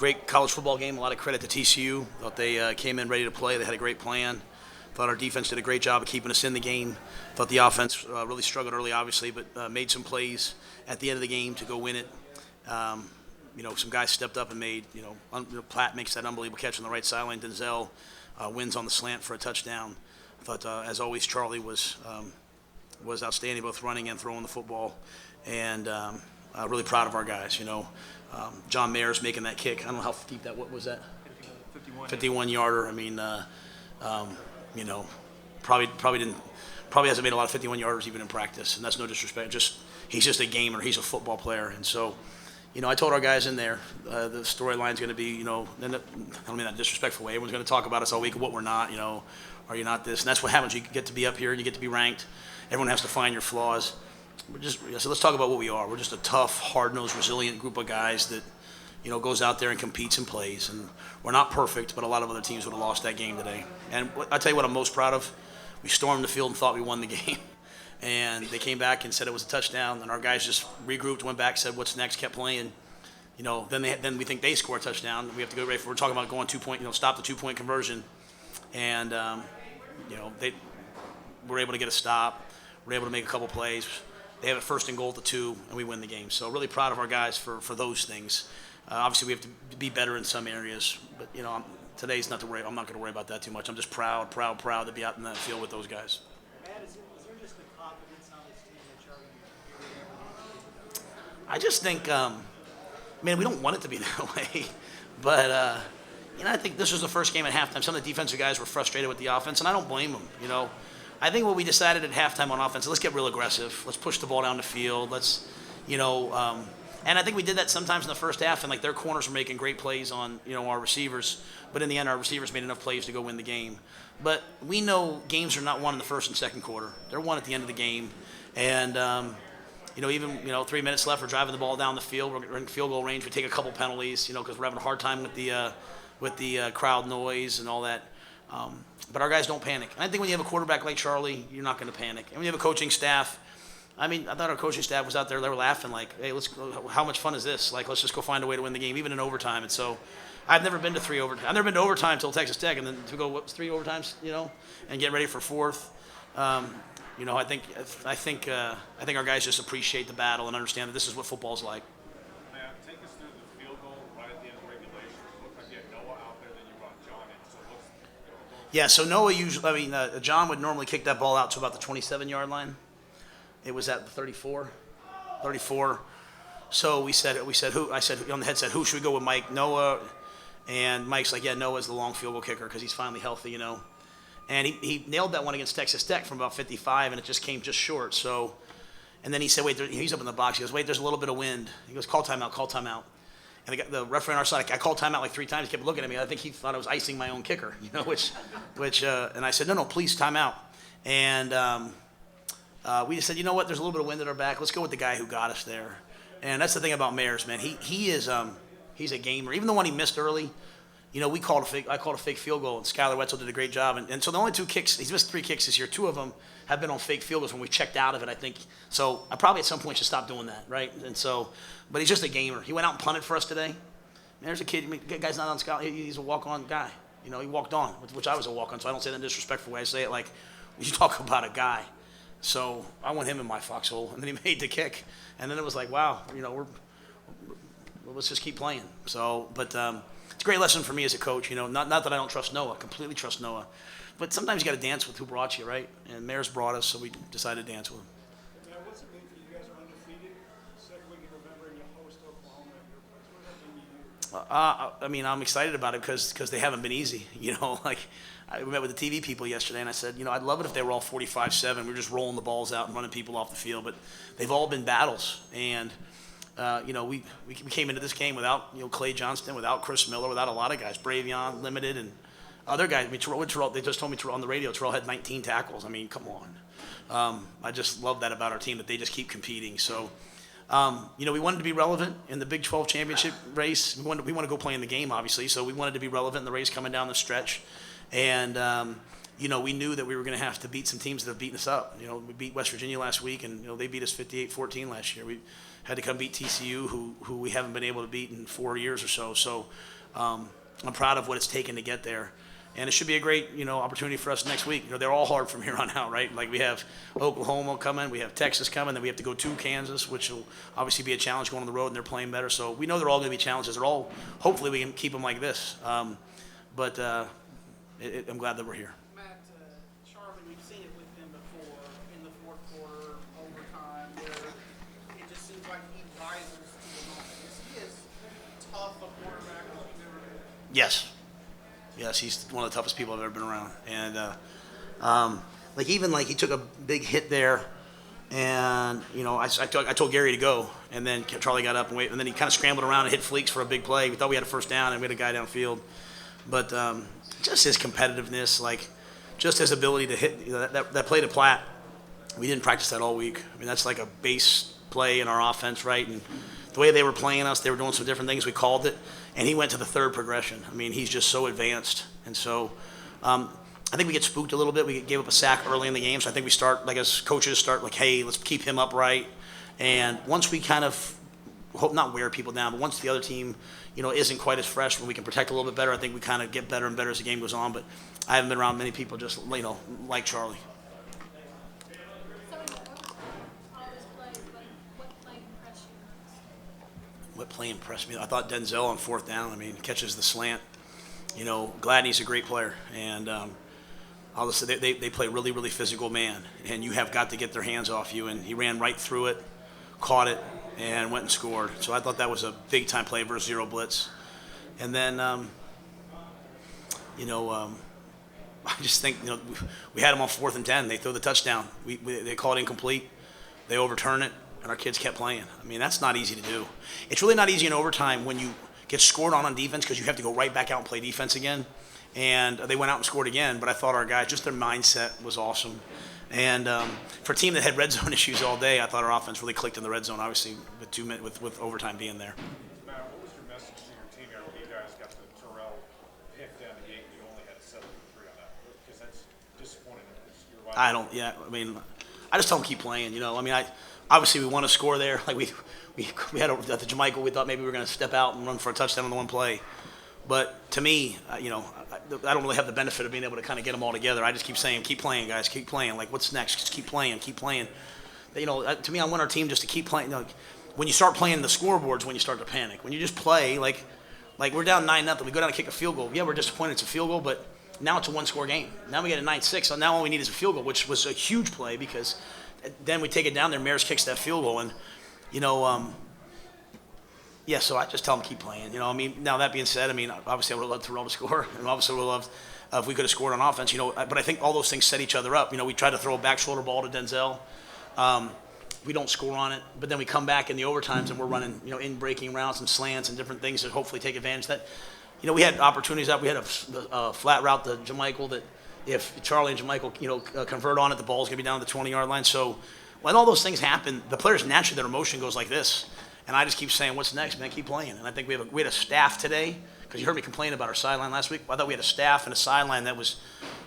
great college football game. A lot of credit to TCU. Thought they came in ready to play. They had a great plan. Thought our defense did a great job of keeping us in the game. Thought the offense really struggled early, obviously, but made some plays at the end of the game to go win it. Some guys stepped up and made, Platt makes that unbelievable catch on the right sideline. Denzel wins on the slant for a touchdown. I thought, as always, Charlie was outstanding, both running and throwing the football. And really proud of our guys, John Mayer's making that kick. I don't know how deep what was that? 51 yarder. I mean, probably hasn't made a lot of 51 yarders even in practice, and that's no disrespect. He's just a gamer. He's a football player, and so, I told our guys in there the storyline's going to be, I don't mean that in a disrespectful way. Everyone's going to talk about us all week, what we're not. Are you not this? And that's what happens. You get to be up here and you get to be ranked. Everyone has to find your flaws. So let's talk about what we are. We're just a tough, hard-nosed, resilient group of guys that, goes out there and competes and plays. And we're not perfect, but a lot of other teams would have lost that game today. And I'll tell you what I'm most proud of. We stormed the field and thought we won the game. And they came back and said it was a touchdown. And our guys just regrouped, went back, said, what's next, kept playing. Then we think they score a touchdown. We have to go ready for, we're talking about going 2-point, stop the 2-point conversion. And, they were able to get a stop. We're able to make a couple plays. They have it first and goal at the 2, and we win the game. So really proud of our guys for those things. Obviously, we have to be better in some areas, but today's not to worry. I'm not going to worry about that too much. I'm just proud to be out in that field with those guys. Matt, is there just the confidence on this team that you're going to be? I just think, we don't want it to be that way, but I think this was the first game at halftime. Some of the defensive guys were frustrated with the offense, and I don't blame them. I think what we decided at halftime on offense, let's get real aggressive. Let's push the ball down the field. Let's, and I think we did that sometimes in the first half, and their corners were making great plays on, our receivers. But in the end, our receivers made enough plays to go win the game. But we know games are not won in the first and second quarter. They're won at the end of the game. And, even 3 minutes left, we're driving the ball down the field. We're in field goal range. We take a couple penalties, because we're having a hard time with the crowd noise and all that. But our guys don't panic. And I think when you have a quarterback like Charlie, you're not going to panic. And when you have a coaching staff, I thought our coaching staff was out there. They were laughing like, hey, how much fun is this? Let's just go find a way to win the game, even in overtime. And so I've never been to 3 overtime. I've never been to overtime until Texas Tech, and then to go 3 overtimes, and get ready for 4th. I think our guys just appreciate the battle and understand that this is what football's like. Take us through the field goal right at the end of regulation. It looked like you had Noah out there, then you brought John in. Yeah, so Noah usually, John would normally kick that ball out to about the 27-yard line. It was at the 34. So I said on the headset, who should we go with, Mike? Noah. And Mike's like, yeah, Noah's the long field goal kicker because he's finally healthy, And he nailed that one against Texas Tech from about 55, and it just came just short. So, and then he said, wait, he's up in the box. He goes, wait, there's a little bit of wind. He goes, call timeout. And the referee on our side, I called timeout like 3 times. He kept looking at me. I think he thought I was icing my own kicker, and I said, no, please, timeout. And we just said, you know what? There's a little bit of wind at our back. Let's go with the guy who got us there. And that's the thing about Mayers, man. He's a gamer. Even the one he missed early, I called a fake field goal, and Skylar Wetzel did a great job. And so the only 2 kicks, he's missed 3 kicks this year. 2 of them have been on fake field goals when we checked out of it, I think. So I probably at some point should stop doing that, right? And so, but he's just a gamer. He went out and punted for us today. There's a kid, the guy's not on Skylar. He's a walk-on guy. He walked on, which I was a walk-on, so I don't say that in a disrespectful way. I say it like, you talk about a guy. So I want him in my foxhole, and then he made the kick. And then it was like, wow, let's just keep playing. So, but it's a great lesson for me as a coach. Not that I don't trust Noah, completely trust Noah, but sometimes you got to dance with who brought you, right? And Mayers brought us, so we decided to dance with him. Man, what's it mean for you guys are undefeated? Second week in November, and you host Oklahoma at your place. What does that mean to you? I'm excited about it because they haven't been easy. I met with the TV people yesterday, and I said, I'd love it if they were all 45-7. We were just rolling the balls out and running people off the field, but they've all been battles. And we came into this game without Clay Johnston, without Chris Miller, without a lot of guys, Bravion limited, and other guys. Terrell, they just told me on the radio Terrell had 19 tackles. Come on. I just love that about our team, that they just keep competing. So, we wanted to be relevant in the Big 12 championship race. We want to go play in the game, obviously. So we wanted to be relevant in the race coming down the stretch. And, we knew that we were going to have to beat some teams that have beaten us up. We beat West Virginia last week, and, they beat us 58-14 last year. had to come beat TCU, who we haven't been able to beat in 4 years or so. So I'm proud of what it's taken to get there. And it should be a great, opportunity for us next week. They're all hard from here on out, right? Like we have Oklahoma coming, we have Texas coming, then we have to go to Kansas, which will obviously be a challenge going on the road, and they're playing better. So we know they're all going to be challenges. Hopefully we can keep them like this. I'm glad that we're here. Matt, Charmin, we've seen it with him before in the fourth quarter, overtime, where it just seems like he rises to the moment. Is he as tough a quarterback as you've ever been? Yes. Yes, he's one of the toughest people I've ever been around. And he took a big hit there, and I told Gary to go, and then Charlie got up and wait, and then he kind of scrambled around and hit fleeks for a big play. We thought we had a first down, and we had a guy downfield, but just his competitiveness, just his ability to hit that play to Platt. We didn't practice that all week. I mean, that's like a base play in our offense, right? And the way they were playing us, they were doing some different things. We called it, and he went to the third progression. I mean, he's just so advanced. And so I think we get spooked a little bit. We gave up a sack early in the game, so I think we start, as coaches, hey, let's keep him upright. And once we kind of, hope not wear people down, but once the other team, isn't quite as fresh, when we can protect a little bit better, I think we kind of get better and better as the game goes on. But I haven't been around many people just, like Charlie. What play impressed me? I thought Denzel on fourth down. I mean, catches the slant. Gladney's a great player, and I'll just say they play really, really physical man, and you have got to get their hands off you. And he ran right through it, caught it, and went and scored. So I thought that was a big time play versus zero blitz. And then, I just think we had them on 4th and 10. They throw the touchdown. They call it incomplete. They overturn it. And our kids kept playing. I mean, that's not easy to do. It's really not easy in overtime when you get scored on defense, because you have to go right back out and play defense again. And they went out and scored again, but I thought our guys, just their mindset was awesome. And for a team that had red zone issues all day, I thought our offense really clicked in the red zone, obviously, with 2 minutes, with overtime being there. Matt, what was your message to your team after you guys got the Terrell hit down the gate and you only had 7 for 3 on that? Because that's disappointing. I just tell them keep playing, obviously we want to score there. Like we had at the Jamaica, we thought maybe we were going to step out and run for a touchdown on the one play. But to me, I don't really have the benefit of being able to kind of get them all together. I just keep saying, keep playing, guys, keep playing. Like, what's next? Just keep playing, keep playing. To me, I want our team just to keep playing. When you start playing the scoreboards, when you start to panic. When you just play, like we're down 9-0, we go down and kick a field goal. Yeah, we're disappointed it's a field goal, but now it's a 1-score game. Now we get a 9-6, so now all we need is a field goal, which was a huge play, because then we take it down there, Maris kicks that field goal, and so I just tell them keep playing. Now that being said, obviously I would have loved Terrell to score, and obviously would have loved if we could have scored on offense. But I think all those things set each other up. We tried to throw a back shoulder ball to Denzel. We don't score on it, but then we come back in the overtimes and we're running, in breaking routes and slants and different things that hopefully take advantage of that. We had opportunities out. We had a flat route to Jamichael that if Charlie and Jamichael, convert on it, the ball's gonna be down to the 20-yard line. So when all those things happen, the players naturally, their emotion goes like this. And I just keep saying, what's next, man? Keep playing. And I think we had a staff today, because you heard me complain about our sideline last week. I thought we had a staff and a sideline that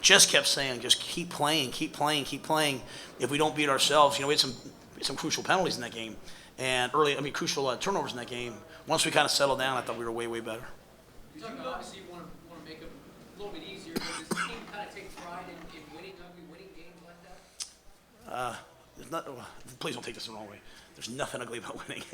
just kept saying, just keep playing, keep playing, keep playing. If we don't beat ourselves, we had some crucial penalties in that game, and crucial turnovers in that game. Once we kind of settled down, I thought we were way, way better. You talk about obviously you want to make it a little bit easier, but does the team kind of take pride in winning games like that? Please don't take this the wrong way. There's nothing ugly about winning.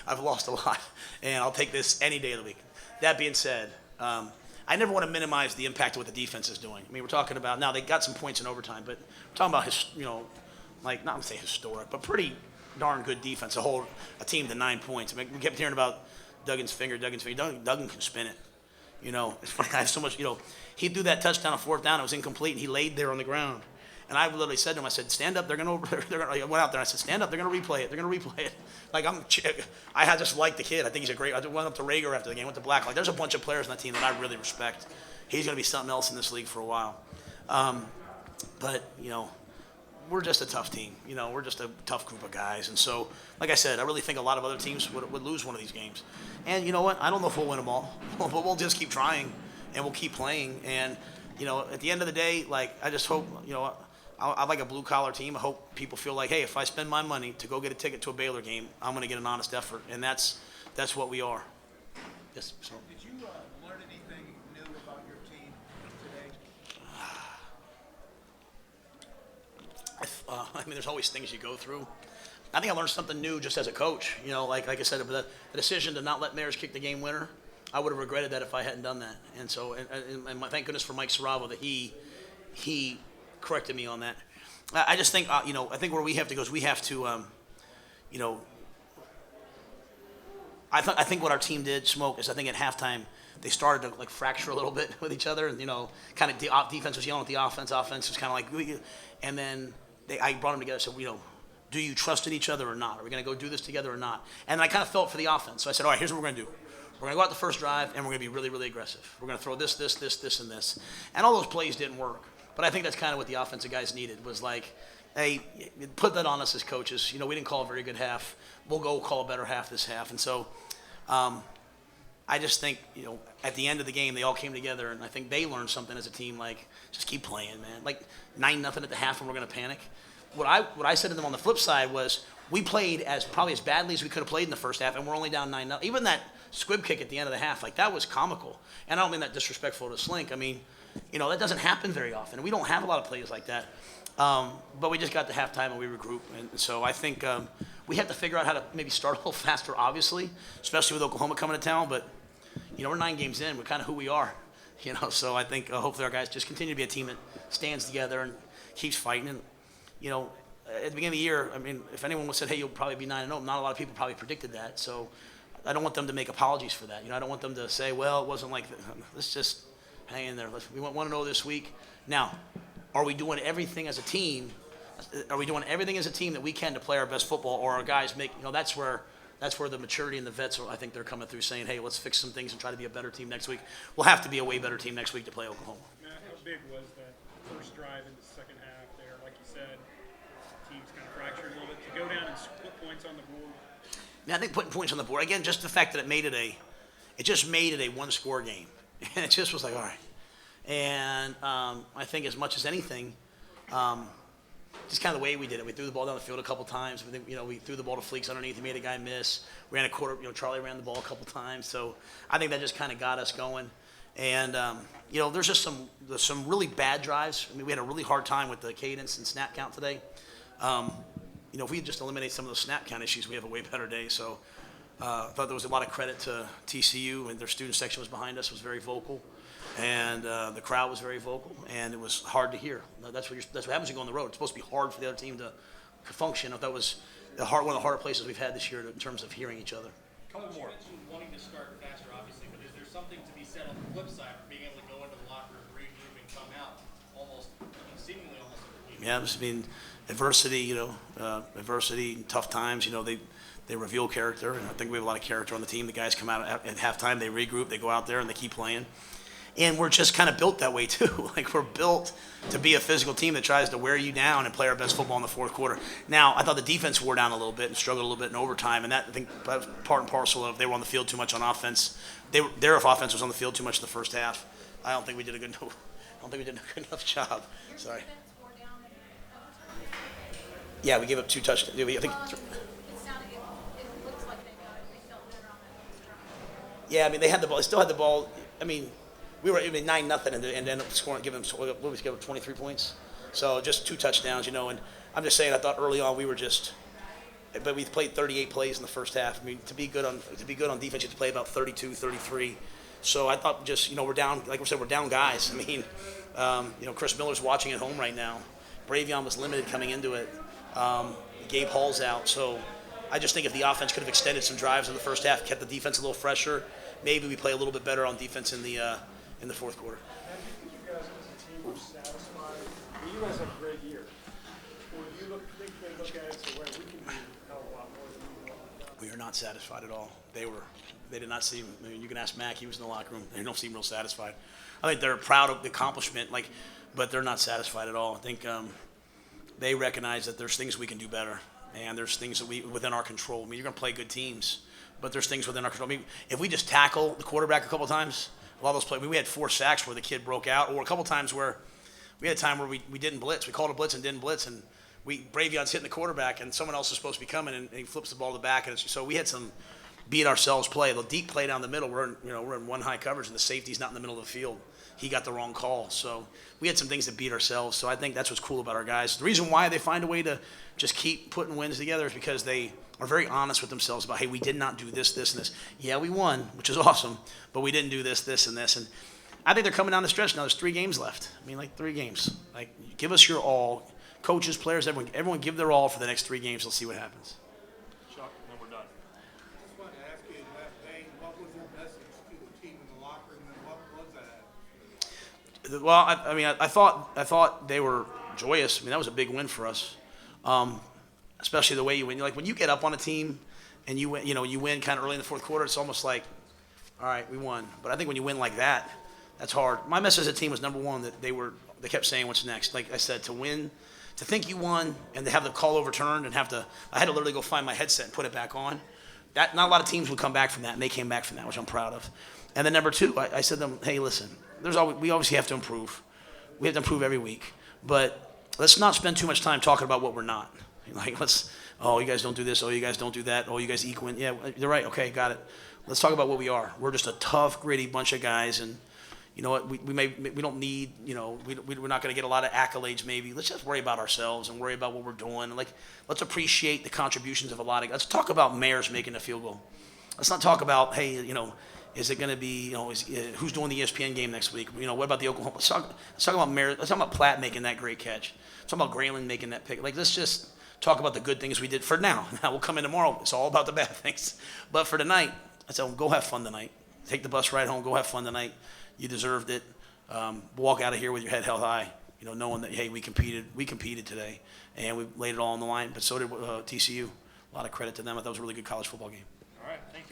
I've lost a lot, and I'll take this any day of the week. That being said, I never want to minimize the impact of what the defense is doing. We're talking about, now they got some points in overtime, but we're talking about not going to say historic, but pretty darn good defense to hold a team to 9 points. We kept hearing about Duggan's finger. Duggan can spin it. It's funny. I have so much. He threw that touchdown on 4th down. It was incomplete, and he laid there on the ground. And I literally said to him, I said, stand up. They're gonna. I went out there. And I said, stand up. They're gonna replay it. They're gonna replay it. I just like the kid. I think he's a great. I went up to Rager after the game. Went to Black. There's a bunch of players on that team that I really respect. He's gonna be something else in this league for a while. But we're just a tough team. We're just a tough group of guys. And so, like I said, I really think a lot of other teams would lose one of these games. And you know what? I don't know if we'll win them all, but we'll just keep trying and we'll keep playing. And, at the end of the day, I just hope, I like a blue collar team. I hope people feel like, hey, if I spend my money to go get a ticket to a Baylor game, I'm going to get an honest effort, and that's what we are. Yes. So. Did you learn anything new about your team today? I mean, there's always things you go through. I think I learned something new just as a coach. You know, like I said, the decision to not let Mariners kick the game winner, I would have regretted that if I hadn't done that. And so, thank goodness for Mike Saravo that he corrected me on that. I just think, I think where we have to go is we have to, I think what our team did, Smoke, is I think at halftime they started to like fracture a little bit with each other, and kind of defense was yelling at the offense was kind of like, and then I brought them together. So do you trust in each other or not? Are we going to go do this together or not? And I kind of felt for the offense. So I said, all right, here's what we're going to do. We're going to go out the first drive, and we're going to be really, really aggressive. We're going to throw this, and this. And all those plays didn't work. But I think that's kind of what the offensive guys needed was like, hey, put that on us as coaches. We didn't call a very good half. We'll go call a better half this half. And so I just think, at the end of the game, they all came together, and I think they learned something as a team, like, just keep playing, man. Like, 9-0 at the half, and we're going to panic. What I said to them on the flip side was we played probably as badly as we could have played in the first half, and we're only down 9-0. Even that squib kick at the end of the half, like that was comical. And I don't mean that disrespectful to Slink. I mean, that doesn't happen very often. We don't have a lot of plays like that. But we just got to halftime and we regroup. And so I think we have to figure out how to maybe start a little faster, obviously, especially with Oklahoma coming to town. But, we're 9 games in. We're kind of who we are. So I think hopefully our guys just continue to be a team that stands together and keeps fighting. And, at the beginning of the year, I mean, if anyone would have said, hey, you'll probably be 9-0, not a lot of people probably predicted that. So I don't want them to make apologies for that. I don't want them to say, well, it wasn't like that. Let's just hang in there. We want 1-0 this week. Now, are we doing everything as a team? Are we doing everything as a team that we can to play our best football, or our guys make? That's where the maturity and the vets are. I think they're coming through, saying, "Hey, let's fix some things and try to be a better team next week." We'll have to be a way better team next week to play Oklahoma. Matt, how big was that first drive in the second half there? Like you said, teams kind of fractured a little bit. To go down and split points on the board. Yeah, I think putting points on the board again, just the fact that it just made it a one-score game, and it just was like, all right. And I think as much as anything, just kind of the way we did it. We threw the ball down the field a couple times. We threw the ball to Fleeks underneath. He made a guy miss. Ran a quarter. Charlie ran the ball a couple times. So I think that just kind of got us going. And there's just some really bad drives. I mean, we had a really hard time with the cadence and snap count today. If we just eliminate some of those snap count issues, we have a way better day. So I thought there was a lot of credit to TCU, and their student section was behind us, was very vocal. And the crowd was very vocal, and it was hard to hear. That's what happens when you go on the road. It's supposed to be hard for the other team to function. That was one of the harder places we've had this year in terms of hearing each other. Couple more. You mentioned wanting to start faster, obviously, but is there something to be said on the flip side for being able to go into the locker room, regroup, and come out seemingly almost every week? Yeah, adversity, and tough times. They reveal character, and I think we have a lot of character on the team. The guys come out at halftime, they regroup, they go out there, and they keep playing. And we're just kind of built that way too. Like we're built to be a physical team that tries to wear you down and play our best football in the fourth quarter. Now, I thought the defense wore down a little bit and struggled a little bit in overtime, and that I think part and parcel of they were on the field too much on offense. Their offense was on the field too much in the first half. I don't think we did a good enough job. Sorry. Yeah, we gave up 2 touchdowns. I think. Yeah, I mean they had the ball. They still had the ball. I mean. We were 9-0 and ended up scoring, giving them 23 points. So just 2 touchdowns, and I'm just saying I thought early on but we played 38 plays in the first half. I mean, to be good on defense, you have to play about 32, 33. So I thought just, we're down, like we said, we're down guys. I mean, Chris Miller's watching at home right now. Bravion was limited coming into it. Gabe Hall's out. So I just think if the offense could have extended some drives in the first half, kept the defense a little fresher, maybe we play a little bit better on defense in the fourth quarter. Do you guys as a team were satisfied? You guys had a great year. When you think they look at it and say, well, we can do a hell of a lot more than we want. We are not satisfied at all. They did not seem. I mean, you can ask Mac. He was in the locker room. They don't seem real satisfied. I think they're proud of the accomplishment, but they're not satisfied at all. I think they recognize that there's things we can do better, and there's things that within our control. I mean, you're going to play good teams, but there's things within our control. I mean, if we just tackle the quarterback a couple times. A lot of those plays, we had 4 sacks where the kid broke out, or a couple times where We had a time where we didn't blitz. We called a blitz and didn't blitz, and Bravion's hitting the quarterback, and someone else is supposed to be coming, and he flips the ball to the back, and so we had some beat ourselves play. The deep play down the middle, we're in one high coverage, and the safety's not in the middle of the field. He got the wrong call, so we had some things that beat ourselves. So I think that's what's cool about our guys. The reason why they find a way to just keep putting wins together is because they are very honest with themselves about, hey, we did not do this, this, and this. Yeah, we won, which is awesome, but we didn't do this, this, and this. And I think they're coming down the stretch now. There's 3 games left. I mean, like 3 games. Like, give us your all. Coaches, players, everyone give their all for the next 3 games. Let's see what happens. Chuck, and then we're done. I just wanted to ask you that day, what was your message to the team in the locker room, and what was that? Well, I thought they were joyous. I mean, that was a big win for us, especially the way you win. Like when you get up on a team and you win, you win kind of early in the fourth quarter. It's almost like, all right, we won. But I think when you win like that, that's hard. My message as a team was, number one, that they kept saying what's next. Like I said, to win, to think you won and to have the call overturned and I had to literally go find my headset and put it back on. That not a lot of teams would come back from that, and they came back from that, which I'm proud of. And then number 2, I said to them, hey, listen, we obviously have to improve. We have to improve every week, but let's not spend too much time talking about what we're not. Like you guys don't do this, you guys don't do that, you guys equal. Yeah, you're right. Okay, got it. Let's talk about what we are. We're just a tough, gritty bunch of guys, and you know what? We don't need. We're not going to get a lot of accolades. Maybe let's just worry about ourselves and worry about what we're doing. Like, let's appreciate the contributions of a lot of. Let's talk about Mayers making a field goal. Let's not talk about, hey, is it going to be, who's doing the ESPN game next week? What about the Oklahoma? Let's talk about Mayers. Let's talk about Platt making that great catch. Let's talk about Grayling making that pick. Like, let's just talk about the good things we did for now. Now we'll come in tomorrow. It's all about the bad things. But for tonight, I said, go have fun tonight. Take the bus ride home. Go have fun tonight. You deserved it. Walk out of here with your head held high, knowing that, hey, we competed today, and we laid it all on the line. But so did TCU. A lot of credit to them. I thought it was a really good college football game.